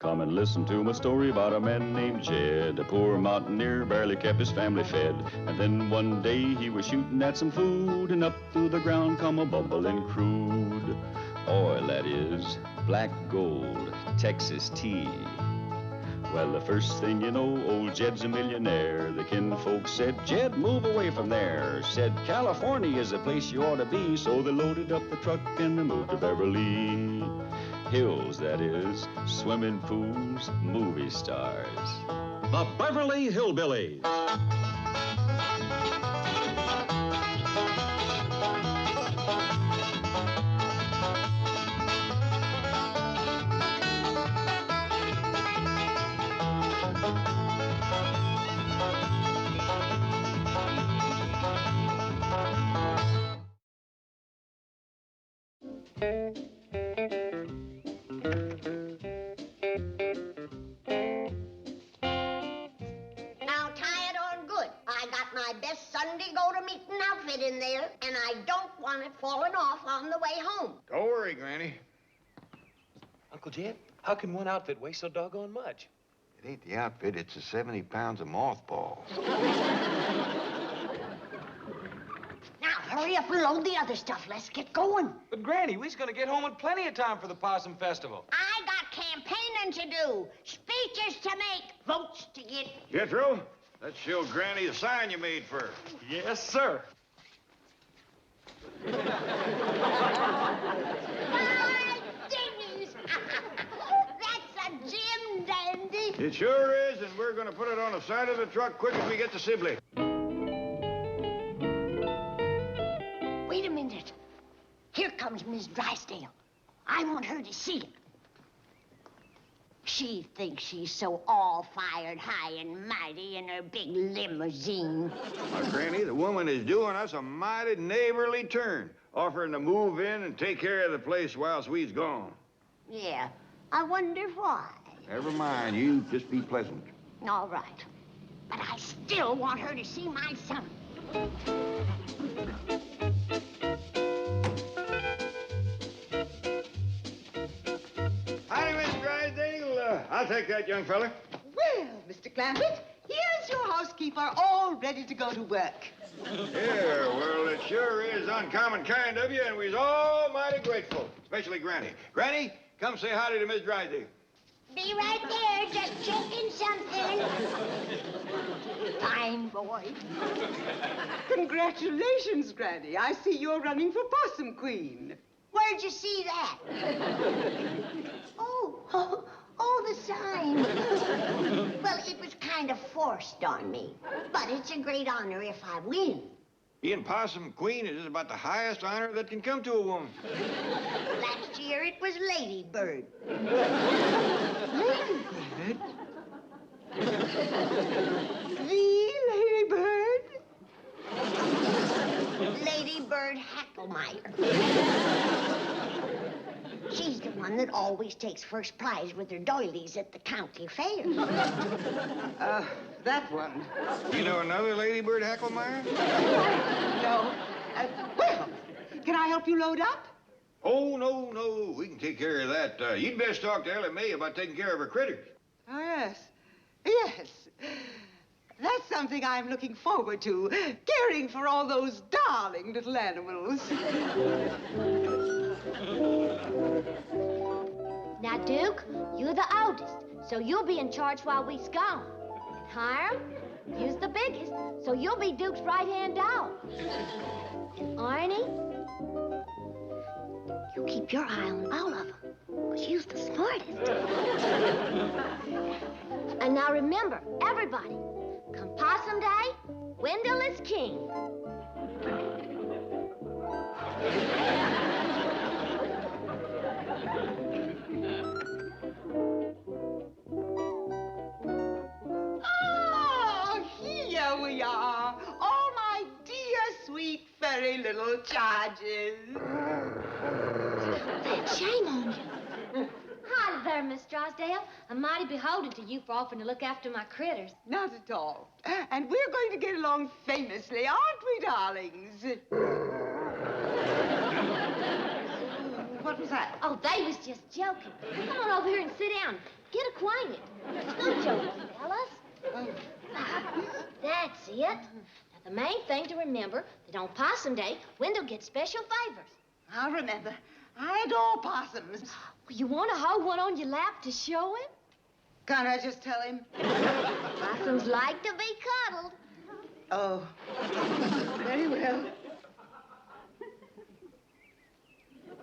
Come and listen to my story about a man named Jed. A poor mountaineer barely kept his family fed. And then one day he was shooting at some food, and up through the ground come a bubbling crude oil, that is, black gold, Texas tea. Well, the first thing you know, old Jed's a millionaire. The kinfolk said, Jed, move away from there. Said, California is the place you ought to be. So they loaded up the truck and they moved to Beverly Hills, that is, swimming pools, movie stars. The Beverly Hillbillies. In there, and I don't want it falling off on the way home. Don't worry, Granny. Uncle Jed, how can one outfit weigh so doggone much? It ain't the outfit, it's the 70 pounds of mothballs. Now, hurry up and load the other stuff. Let's get going. But, Granny, we's gonna get home in plenty of time for the Possum Festival. I got campaigning to do, speeches to make, votes to get. Jethro, let's show Granny the sign you made for her. Yes, sir. My dingies! That's a Jim dandy. It sure is, and we're going to put it on the side of the truck quick as we get to Sibley. Wait a minute. Here comes Miss Drysdale. I want her to see it. She thinks she's so all-fired high and mighty in her big limousine. Now, Granny, the woman is doing us a mighty neighborly turn, offering to move in and take care of the place whilst we's gone. Yeah, I wonder why. Never mind, you just be pleasant. All right, but I still want her to see my son. I'll take that, young fella. Well, Mr. Clampett, here's your housekeeper all ready to go to work. Yeah, well, it sure is uncommon kind of you, and we's all mighty grateful, especially Granny. Granny, come say howdy to Miss Drysdale. Be right there, just checking something. Fine boy. Congratulations, Granny. I see you're running for Possum Queen. Where'd you see that? Oh, the sign. Well, it was kind of forced on me, but it's a great honor if I win. Being Possum Queen is about the highest honor that can come to a woman. Last year it was Lady Bird. Lady Bird? The Lady Bird? Lady Bird Hacklemeyer. She's the one that always takes first prize with her doilies at the county fair. That one. You know another Lady Bird Hacklemeyer? No. Well, can I help you load up? Oh, no. We can take care of that. You'd best talk to Ellie Mae about taking care of her critters. Oh, yes. Yes. That's something I'm looking forward to, caring for all those darling little animals. Now, Duke, you're the oldest, so you'll be in charge while we's gone. Hiram, you's the biggest, so you'll be Duke's right-hand dog. And Arnie, you keep your eye on all of them, because you's the smartest. And now remember, everybody, come Possum Day, Wendell is king. Here we are. All my dear, sweet, furry little charges. Shame on you. Hi there, Miss Drysdale. I'm mighty beholden to you for offering to look after my critters. Not at all. And we're going to get along famously, aren't we, darlings? What was that? Oh, they was just joking. Come on over here and sit down. Get a acquainted. Scooch over, fellas. That's it. Now, the main thing to remember that on Possum Day, Wendell gets special favors. I'll remember. I adore possums. Well, you want to hold one on your lap to show him? Can't I just tell him? Possums like to be cuddled. Oh, very well.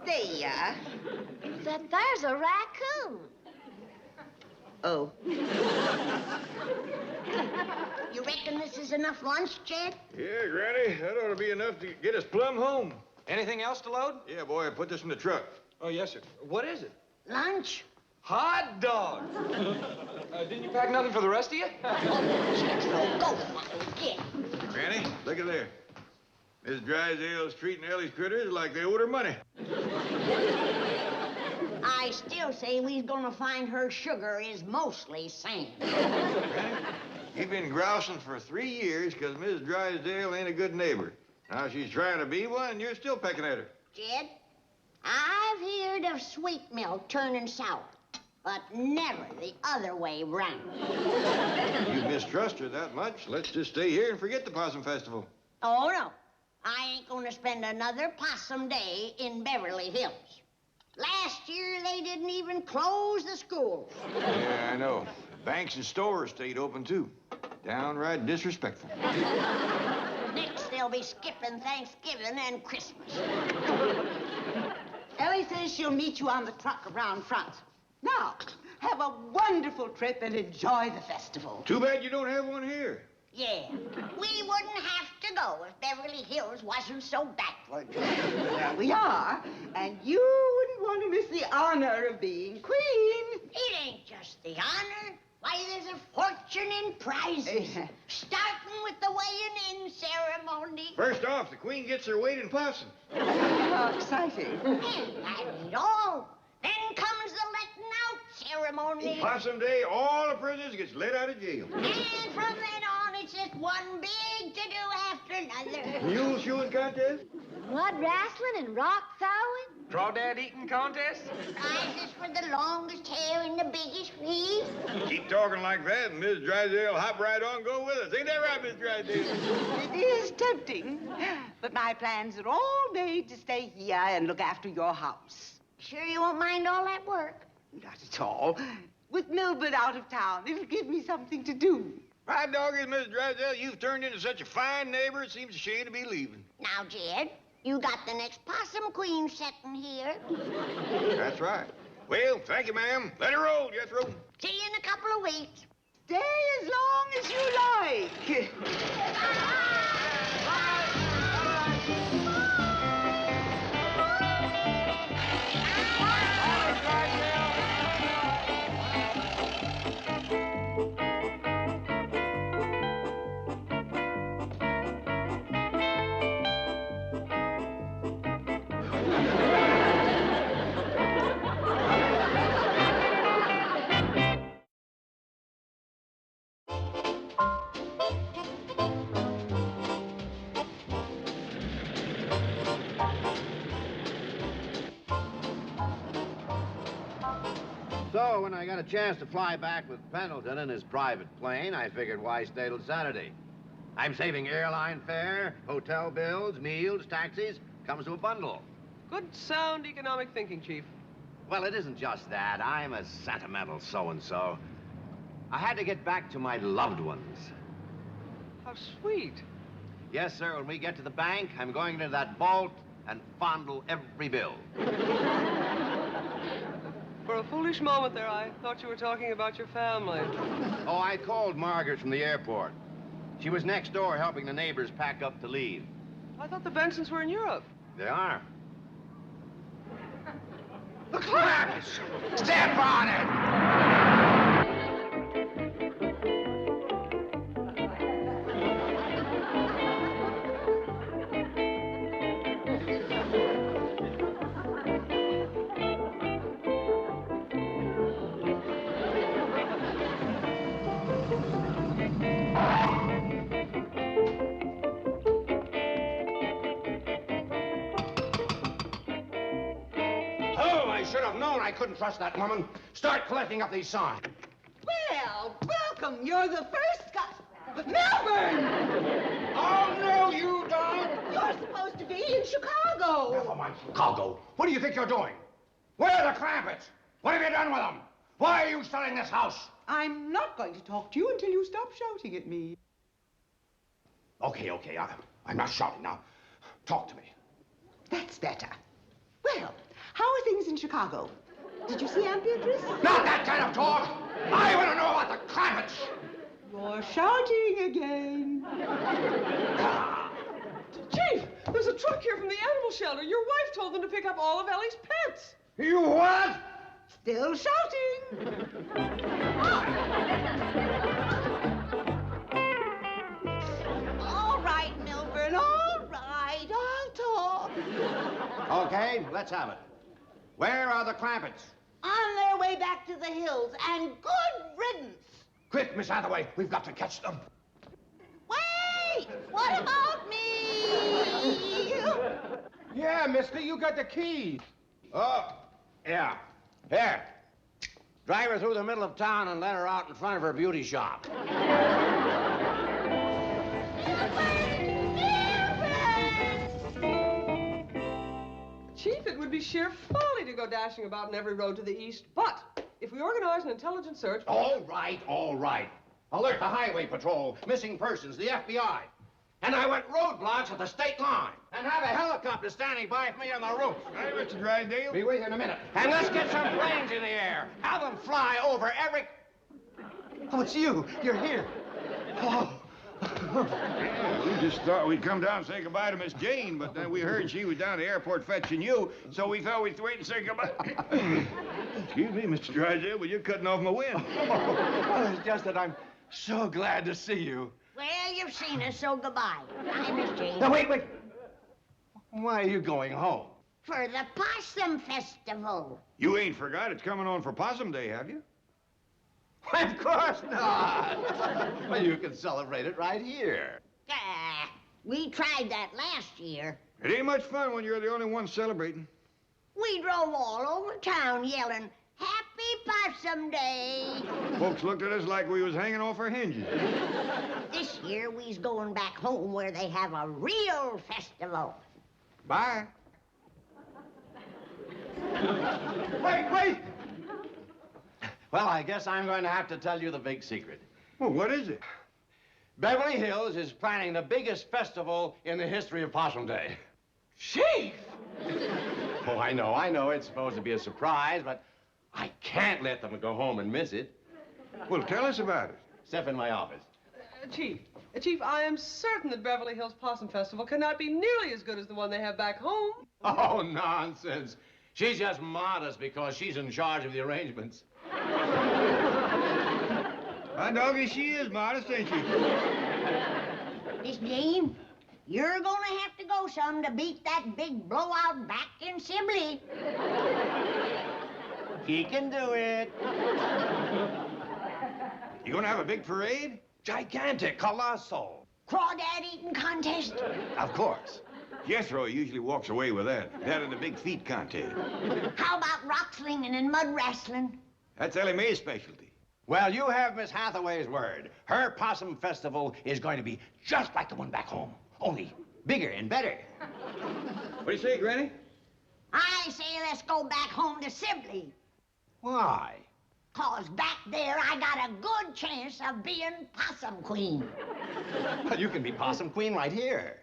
There you are. There's a raccoon. Oh. You reckon this is enough lunch, Jed? Yeah, Granny, that ought to be enough to get us plumb home. Anything else to load? Yeah, boy, put this in the truck. Oh, yes, sir. What is it? Lunch? Hot dog. Didn't you pack nothing for the rest of you? Jethro, go, get. Granny, look at there. Miss Drysdale's treating Ellie's critters like they owed her money. I still say we's gonna find her sugar is mostly sand. Granny, you've been grousing for 3 years because Miss Drysdale ain't a good neighbor. Now she's trying to be one, and you're still pecking at her. Jed, I've heard of sweet milk turning sour, but never the other way round. You mistrust her that much, let's just stay here and forget the Possum Festival. Oh, no. I ain't gonna spend another Possum Day in Beverly Hills. Last year, they didn't even close the schools. Yeah, I know. Banks and stores stayed open, too. Downright disrespectful. Next, they'll be skipping Thanksgiving and Christmas. Ellie says she'll meet you on the truck around front. Now, have a wonderful trip and enjoy the festival. Too bad you don't have one here. Yeah, we wouldn't have to go if Beverly Hills wasn't so backward. There we are. And you wouldn't want to miss the honor of being queen. It ain't just the honor. Why, there's a fortune in prizes. Starting with the weighing-in ceremony. First off, the Queen gets her weight in possums. How exciting. And that ain't all. Then comes the letting out ceremony. Possum Day, all the prisoners gets let out of jail. And from then on, it's just one big to-do after another. Mule shoeing contest? Mud wrestling and rock throwing. Crawdad eating contest? Prizes for the longest hair and the biggest feet. Keep talking like that, and Miss Drysdale hop right on, go with us. Ain't that right, Miss Drysdale? It is tempting, but my plans are all made to stay here and look after your house. Sure you won't mind all that work? Not at all. With Milburn out of town, it'll give me something to do. My dog is Miss Drysdale. You've turned into such a fine neighbor, it seems a shame to be leaving. Now, Jed, you got the next Possum Queen setting here. That's right. Well, thank you, ma'am. Let her roll, Jethro. See you in a couple of weeks. Stay as long as you like. So, when I got a chance to fly back with Pendleton in his private plane, I figured why stay till Saturday. I'm saving airline fare, hotel bills, meals, taxis. Comes to a bundle. Good, sound economic thinking, Chief. Well, it isn't just that. I'm a sentimental so-and-so. I had to get back to my loved ones. How sweet. Yes, sir, when we get to the bank, I'm going into that vault and fondle every bill. For a foolish moment there, I thought you were talking about your family. Oh, I called Margaret from the airport. She was next door helping the neighbors pack up to leave. I thought the Bensons were in Europe. They are. The clerks! Step on it! I should have known I couldn't trust that woman. Start collecting up these signs. Well, welcome. You're the first guy. Melbourne! Oh, no, you don't! You're supposed to be in Chicago. Never mind Chicago. What do you think you're doing? Where are the Clampetts? What have you done with them? Why are you selling this house? I'm not going to talk to you until you stop shouting at me. Okay. I'm not shouting now. Talk to me. That's better. Well, how are things in Chicago? Did you see Aunt Beatrice? Not that kind of talk! I want to know about the Clampetts! You're shouting again. Chief, there's a truck here from the animal shelter. Your wife told them to pick up all of Ellie's pets. You what? Still shouting. All right, Milburn, all right. I'll talk. Okay, let's have it. Where are the Clampetts? On their way back to the hills, and good riddance. Quick, Miss Hathaway, we've got to catch them. Wait! What about me? Yeah, mister, you got the keys. Oh, yeah. Here. Drive her through the middle of town and let her out in front of her beauty shop. Chief, it would be sheer folly to go dashing about in every road to the east. But if we organize an intelligence search... All right. Alert the Highway Patrol, missing persons, the FBI. And I want roadblocks at the state line. And have a helicopter standing by for me on the roof. Hey, Mr. Drysdale. Be with you in a minute. And let's get some planes in the air. Have them fly over every... Oh, it's you. You're here. Oh. Yeah, we just thought we'd come down and say goodbye to Miss Jane, but then we heard she was down at the airport fetching you, so we thought we'd wait and say goodbye. Excuse me, Mr. Drysdale, but you're cutting off my wind. Well, it's just that I'm so glad to see you. Well, you've seen us, so goodbye. Bye, Miss Jane. Now, wait. Why are you going home? For the Possum Festival. You ain't forgot it's coming on for Possum Day, have you? Of course not. Well, you can celebrate it right here. We tried that last year. It ain't much fun when you're the only one celebrating. We drove all over town yelling, Happy Possum Day. Folks looked at us like we was hanging off our hinges. This year, we's going back home where they have a real festival. Bye. Wait! Well, I guess I'm going to have to tell you the big secret. Well, what is it? Beverly Hills is planning the biggest festival in the history of Possum Day. Chief! Oh, I know. It's supposed to be a surprise, but I can't let them go home and miss it. Well, tell us about it. Step in my office. Chief, I am certain that Beverly Hills Possum Festival cannot be nearly as good as the one they have back home. Oh, nonsense. She's just modest because she's in charge of the arrangements. My doggy, she is modest, ain't she? Miss Jane, you're gonna have to go some to beat that big blowout back in Sibley. He can do it. You gonna have a big parade? Gigantic, colossal. Crawdad eating contest? Of course. Jethro usually walks away with that. That and the big feet contest. How about rock slinging and mud wrestling? That's Ellie Mae's specialty. Well, you have Miss Hathaway's word. Her Possum Festival is going to be just like the one back home, only bigger and better. What do you say, Granny? I say let's go back home to Sibley. Why? 'Cause back there I got a good chance of being Possum Queen. Well, you can be Possum Queen right here.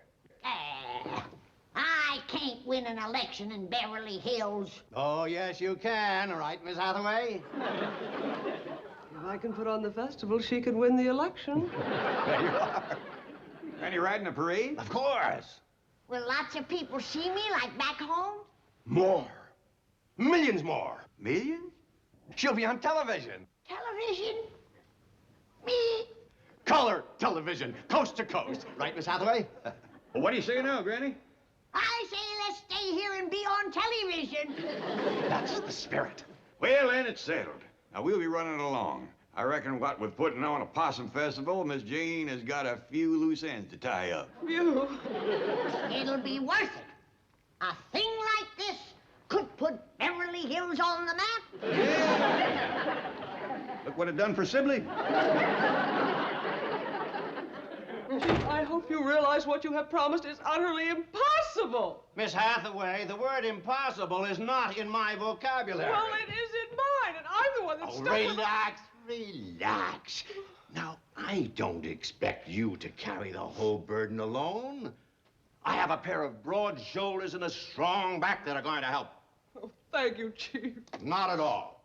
I can't win an election in Beverly Hills. Oh, yes, you can. All right, Miss Hathaway? If I can put on the festival, she can win the election. There you are. Granny riding a parade? Of course. Will lots of people see me like back home? More. Millions more. Millions? She'll be on television. Television? Me? Color television, coast to coast. Right, Miss Hathaway? Well, what do you say now, Granny? I say let's stay here and be on television. That's the spirit. Well, then it's settled. Now, we'll be running along. I reckon what with putting on a Possum Festival, Miss Jane has got a few loose ends to tie up. Phew. It'll be worth it. A thing like this could put Beverly Hills on the map. Yeah. Look would have done for Sibley. Chief, I hope you realize what you have promised is utterly impossible. Miss Hathaway, the word impossible is not in my vocabulary. Well, it is in mine, and I'm the one that's Oh, stuck with it. relax. Now, I don't expect you to carry the whole burden alone. I have a pair of broad shoulders and a strong back that are going to help. Oh, thank you, Chief. Not at all.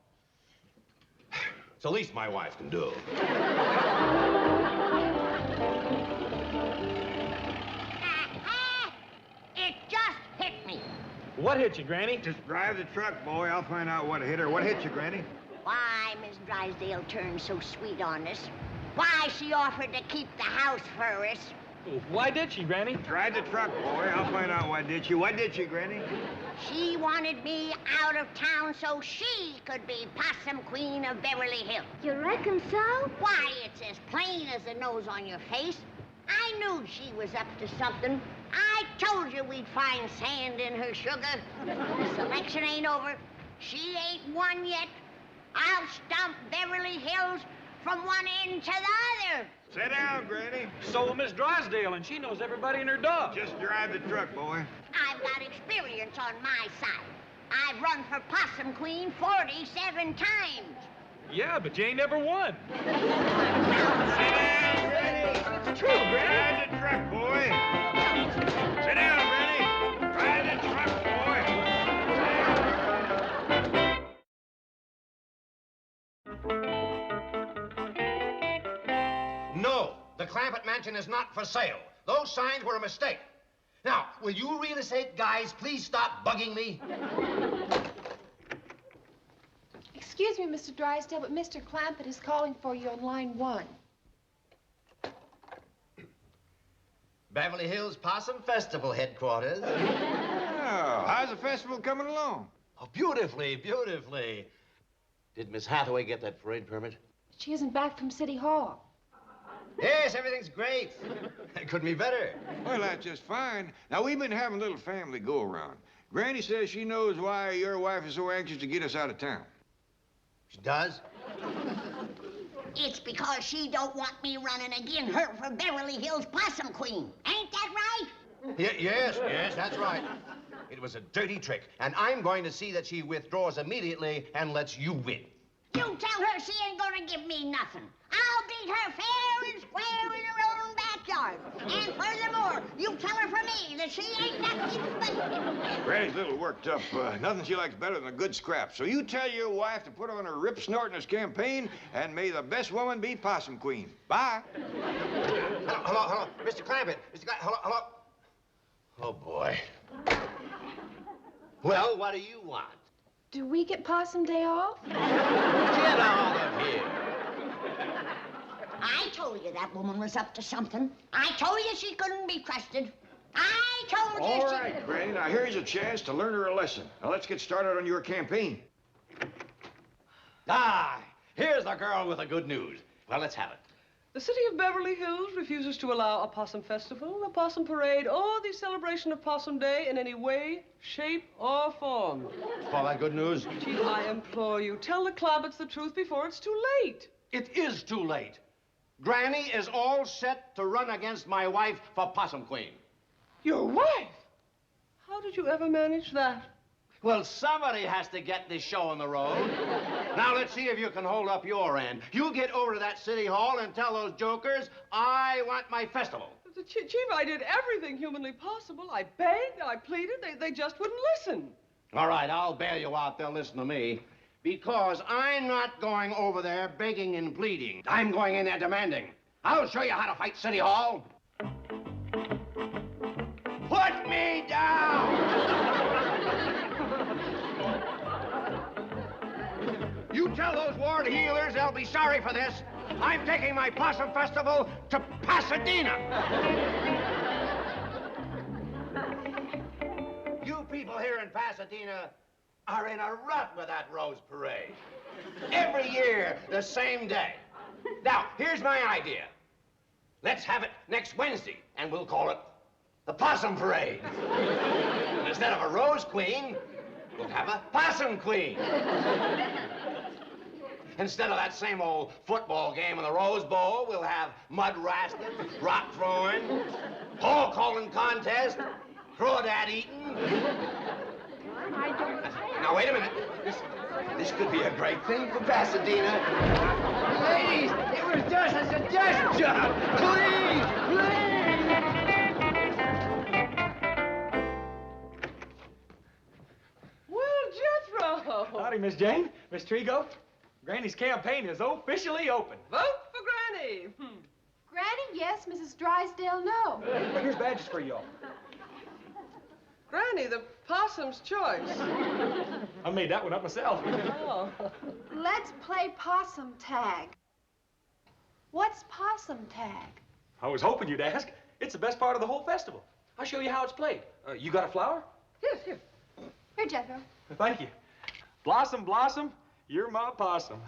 It's the least my wife can do. It just hit me. What hit you, Granny? Just drive the truck, boy. I'll find out what hit her. What hit you, Granny? Why Miss Drysdale turned so sweet on us. Why she offered to keep the house for us. Why did she, Granny? Drive the truck, boy. I'll find out why did you. Why did you, Granny? She wanted me out of town so she could be Possum Queen of Beverly Hills. You reckon so? Why, it's as plain as the nose on your face. I knew she was up to something. I told you we'd find sand in her sugar. The selection ain't over. She ain't won yet. I'll stomp Beverly Hills from one end to the other. Sit down, Granny. So will Miss Drysdale, and she knows everybody and her dog. Just drive the truck, boy. I've got experience on my side. I've run for Possum Queen 47 times. Yeah, but you ain't never won. Sit down, Granny. It's true, Granny. Drive the truck, boy. Sit down, Granny. Drive the truck, boy. No, the Clampett Mansion is not for sale. Those signs were a mistake. Now, will you real estate guys please stop bugging me? Excuse me, Mr. Drysdale, but Mr. Clampett is calling for you on line 1. Beverly Hills Possum Festival headquarters. Oh, how's the festival coming along? Oh, beautifully, beautifully. Did Miss Hathaway get that parade permit? She isn't back from City Hall. Yes, everything's great. It couldn't be better. Well, that's just fine. Now, we've been having a little family go-around. Granny says she knows why your wife is so anxious to get us out of town. She does? It's because she don't want me running again her for Beverly Hills Possum Queen. Ain't that right? Yes, that's right. It was a dirty trick, and I'm going to see that she withdraws immediately and lets you win. You tell her she ain't gonna give me nothing. I'll beat her fair and square in her own backyard. And furthermore, you tell her for me that she ain't nothing but... Granny's a little worked up. Nothing she likes better than a good scrap. So you tell your wife to put on her rip-snortingest campaign, and may the best woman be Possum Queen. Bye. Hello. Mr. Clampett. Hello. Oh, boy. Well, what do you want? Do we get Possum Day off? Get out of here. I told you that woman was up to something. I told you she couldn't be trusted. I told you All she... right, Granny. Now, here's a chance to learn her a lesson. Now, let's get started on your campaign. Here's the girl with the good news. Well, let's have it. The city of Beverly Hills refuses to allow a possum festival, a possum parade, or the celebration of Possum Day in any way, shape, or form. All that good news? Chief, I implore you, tell the Clampetts the truth before it's too late. It is too late. Granny is all set to run against my wife for Possum Queen. Your wife? How did you ever manage that? Well, somebody has to get this show on the road. Now, let's see if you can hold up your end. You get over to that city hall and tell those jokers, I want my festival. Chief, I did everything humanly possible. I begged, I pleaded, they just wouldn't listen. All right, I'll bail you out. They'll listen to me. Because I'm not going over there begging and pleading. I'm going in there demanding. I'll show you how to fight City Hall. Put me down! You tell those ward healers they'll be sorry for this. I'm taking my Possum Festival to Pasadena. You people here in Pasadena are in a rut with that Rose Parade. Every year, the same day. Now, here's my idea. Let's have it next Wednesday, and we'll call it the Possum Parade. Instead of a Rose Queen, we'll have a Possum Queen. Instead of that same old football game in the Rose Bowl, we'll have mud wrestling, rock throwing, hall calling contest, crawdad eating. Now, wait a minute. This could be a great thing for Pasadena. Ladies, it was just a suggestion. Please, please. Well, Jethro. Howdy, Miss Jane. Miss Trigo. Granny's campaign is officially open. Vote for Granny. Granny, yes. Mrs. Drysdale, no. Well, here's badges for y'all. Granny, the possum's choice. I made that one up myself. Oh. Let's play possum tag. What's possum tag? I was hoping you'd ask. It's the best part of the whole festival. I'll show you how it's played. You got a flower? Yes, yes. Here, Jethro. Thank you. Blossom, Blossom, you're my possum.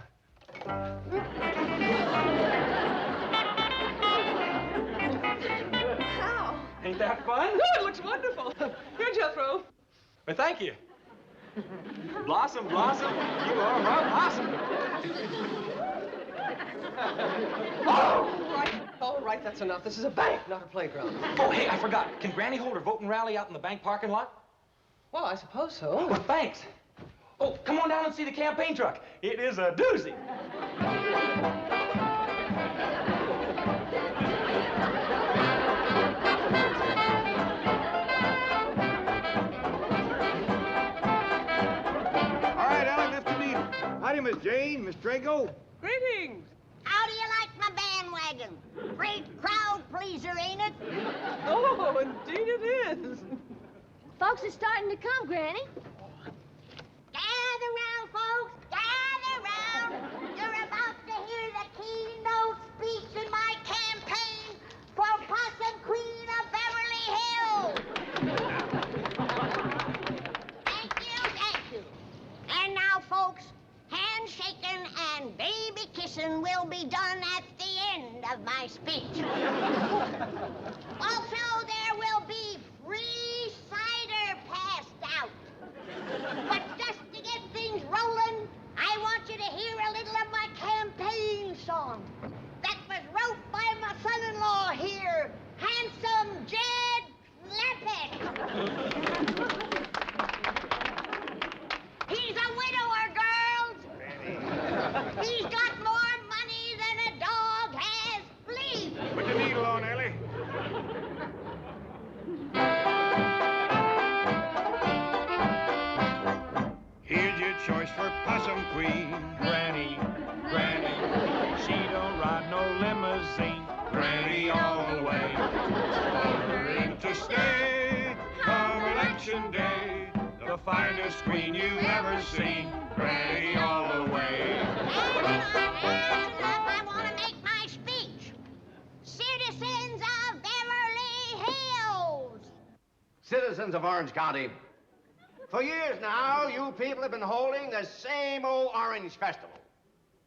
How? Ain't that fun? No, it looks wonderful. Here, Jethro. Well, thank you. Blossom, Blossom, you are my possum. All right, that's enough. This is a bank, not a playground. Oh, hey, I forgot. Can Granny hold her voting rally out in the bank parking lot? Well, I suppose so. Well, thanks. Oh, come on down and see the campaign truck. It is a doozy. All right, Alec, left to meet. Howdy, Miss Jane, Miss Drago. Greetings. How do you like my bandwagon? Great crowd pleaser, ain't it? Oh, indeed it is. Folks are starting to come, Granny. Gather round, folks. Gather round. You're about to hear the keynote speech in my campaign for Possum Queen of Beverly Hills. Thank you, thank you. And now, folks, handshaking and baby kissing will be done at the end of my speech. Also, there will be free cider passed out. But just to get things rolling, I want you to hear a little of my campaign song that was wrote by my son-in-law here, handsome Jed Leppett. He's a widower, girls. He's got more money than a dog has fleas. Put the needle on, Ellie. Here's your choice for Possum Queen. Granny, Granny, she don't ride no limousine. Granny all the way. Her in to stay come election day. The finest queen you've ever seen. Granny all the way. Hands up, I want to make my speech. Citizens of Beverly Hills. Citizens of Orange County, for years now, you people have been holding the same old Orange Festival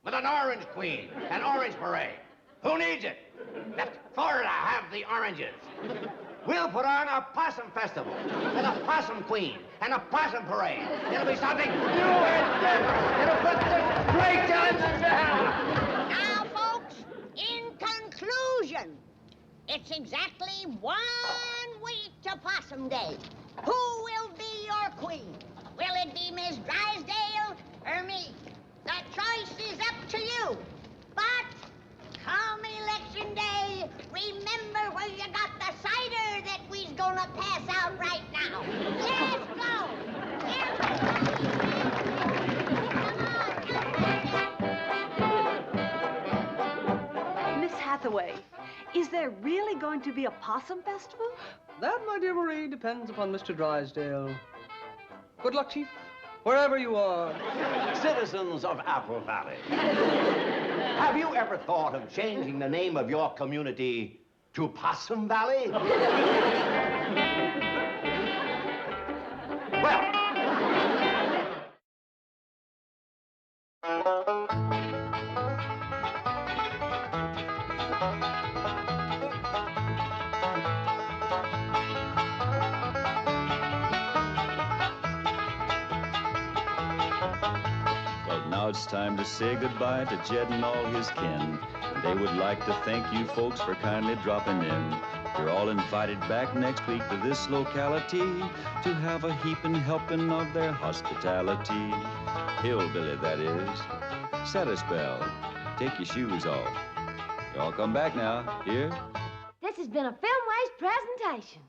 with an Orange Queen, an Orange Parade. Who needs it? Let Florida have the oranges. We'll put on a Possum Festival with a Possum Queen and a Possum Parade. It'll be something new and different. It'll put this great challenge down. Now, folks, in conclusion, it's exactly 1 week to Possum Day. Who will be your queen? Will it be Miss Drysdale or me? The choice is up to you. But come election day, remember where you got the cider that we's gonna pass out right now. Let's go. Miss Hathaway, is there really going to be a possum festival? That, my dear Marie, depends upon Mr. Drysdale. Good luck, Chief, wherever you are. Citizens of Apple Valley, have you ever thought of changing the name of your community to Possum Valley? Well, Now it's it's time to say goodbye to Jed and all his kin. And they would like to thank you folks for kindly dropping in. You're all invited back next week to this locality to have a heaping helping of their hospitality. Hillbilly, that is. Set a spell. Take your shoes off. Y'all come back now. Here? This has been a Filmways presentation.